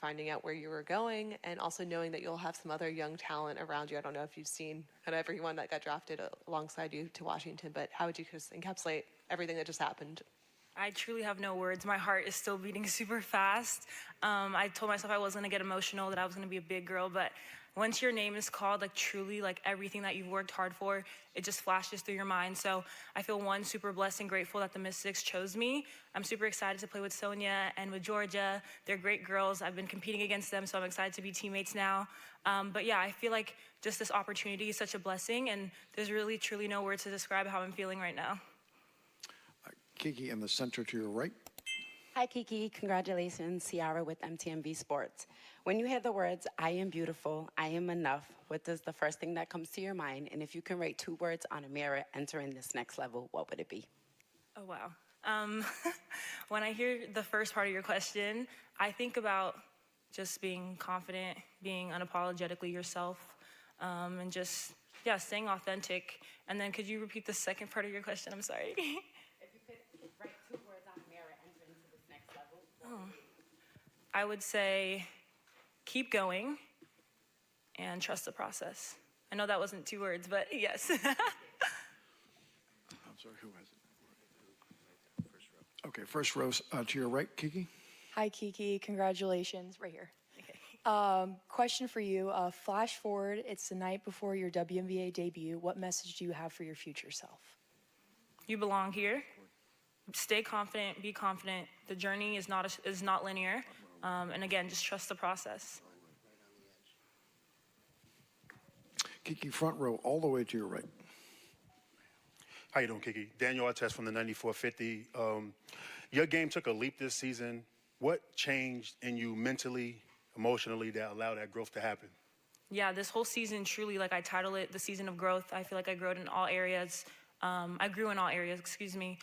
finding out where you were going, and also knowing that you'll have some other young talent around you. I don't know if you've seen kind of everyone that got drafted alongside you to Washington, but how would you just encapsulate everything that just happened? I truly have no words. My heart is still beating super fast. I told myself I wasn't gonna get emotional, that I was gonna be a big girl, but once your name is called, like truly, like everything that you've worked hard for, it just flashes through your mind. So I feel one, super blessed and grateful that the Mystics chose me. I'm super excited to play with Sonia and with Georgia. They're great girls. I've been competing against them, so I'm excited to be teammates now. But yeah, I feel like just this opportunity is such a blessing, and there's really, truly no words to describe how I'm feeling right now. Kiki in the center to your right. Hi, Kiki. Congratulations, Ciara with MTMV Sports. When you hear the words, I am beautiful, I am enough, what is the first thing that comes to your mind? And if you can write 2 words on a mirror entering this next level, what would it be? Oh, wow. When I hear the first part of your question, I think about just being confident, being unapologetically yourself, and just, yeah, staying authentic. And then could you repeat the second part of your question? I'm sorry. If you could write 2 words on a mirror entering into this next level, what would it be? I would say keep going and trust the process. I know that wasn't 2 words, but yes. I'm sorry, who has it? First row. Okay, first row to your right, Kiki. Hi, Kiki. Congratulations. Right here. Question for you. Flash forward. It's the night before your WNBA debut. What message do you have for your future self? You belong here. Stay confident. Be confident. The journey is not linear. And again, just trust the process. Kiki, front row, all the way to your right. How you doing, Kiki? Daniel Artest from the 9450. Your game took a leap this season. What changed in you mentally, emotionally, that allowed that growth to happen? Yeah, this whole season, truly, like I title it, the season of growth. I feel like I grew in all areas. I grew in all areas, excuse me,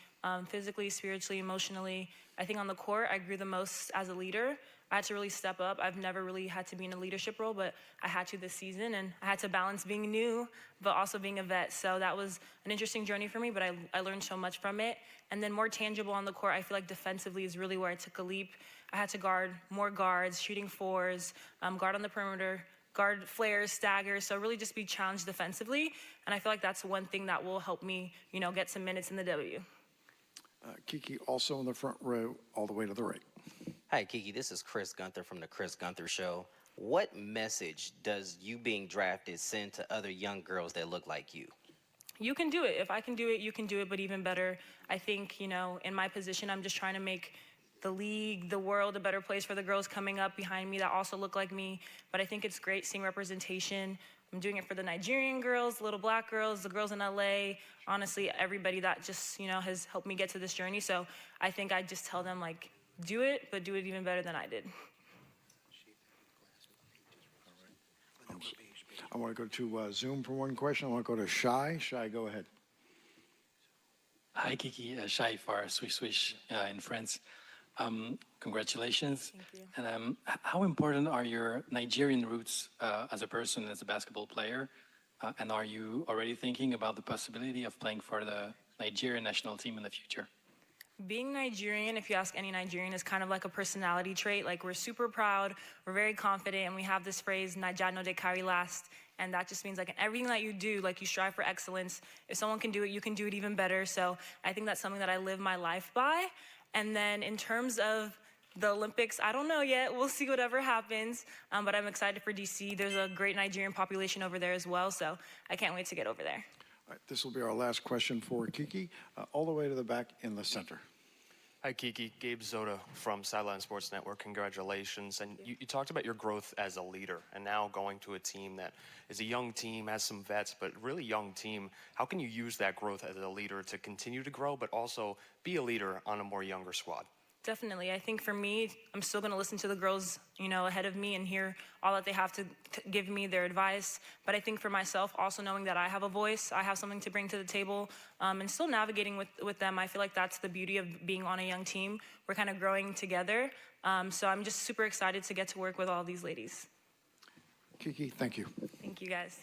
physically, spiritually, emotionally. I think on the court, I grew the most as a leader. I had to really step up. I've never really had to be in a leadership role, but I had to this season, and I had to balance being new, but also being a vet. So that was an interesting journey for me, but I learned so much from it. And then more tangible on the court, I feel like defensively is really where I took a leap. I had to guard more guards, shooting 4s, guard on the perimeter, guard flares, staggers, so really just be challenged defensively. And I feel like that's one thing that will help me, get some minutes in the W. Kiki, also in the front row, all the way to the right. Hi, Kiki. This is Chris Gunther from The Chris Gunther Show. What message does you being drafted send to other young girls that look like you? You can do it. If I can do it, you can do it, but even better. I think, in my position, I'm just trying to make the league, the world, a better place for the girls coming up behind me that also look like me. But I think it's great seeing representation. I'm doing it for the Nigerian girls, little black girls, the girls in LA, honestly, everybody that just, has helped me get to this journey. So I think I just tell them, do it, but do it even better than I did. I want to go to Zoom for one question. I want to go to Shai. Shai, go ahead. Hi, Kiki. Shai for Swish in France. Congratulations. Thank you. And how important are your Nigerian roots as a person, as a basketball player? And are you already thinking about the possibility of playing for the Nigerian national team in the future? Being Nigerian, if you ask any Nigerian, is kind of like a personality trait. Like, we're super proud, we're very confident, and we have this phrase, Naija no dey carry last. And that just means, in everything that you do, you strive for excellence. If someone can do it, you can do it even better. So I think that's something that I live my life by. And then in terms of the Olympics, I don't know yet. We'll see whatever happens. But I'm excited for DC. There's a great Nigerian population over there as well. So I can't wait to get over there. All right, this will be our last question for Kiki, all the way to the back in the center. Hi, Kiki. Gabe Zoda from Sideline Sports Network. Congratulations. And you talked about your growth as a leader, and now going to a team that is a young team, has some vets, but really young team. How can you use that growth as a leader to continue to grow, but also be a leader on a more younger squad? Definitely. I think for me, I'm still going to listen to the girls, ahead of me and hear all that they have to give me, their advice. But I think for myself, also knowing that I have a voice, I have something to bring to the table, and still navigating with them. I feel like that's the beauty of being on a young team. We're kind of growing together. So I'm just super excited to get to work with all these ladies. Kiki, thank you. Thank you, guys.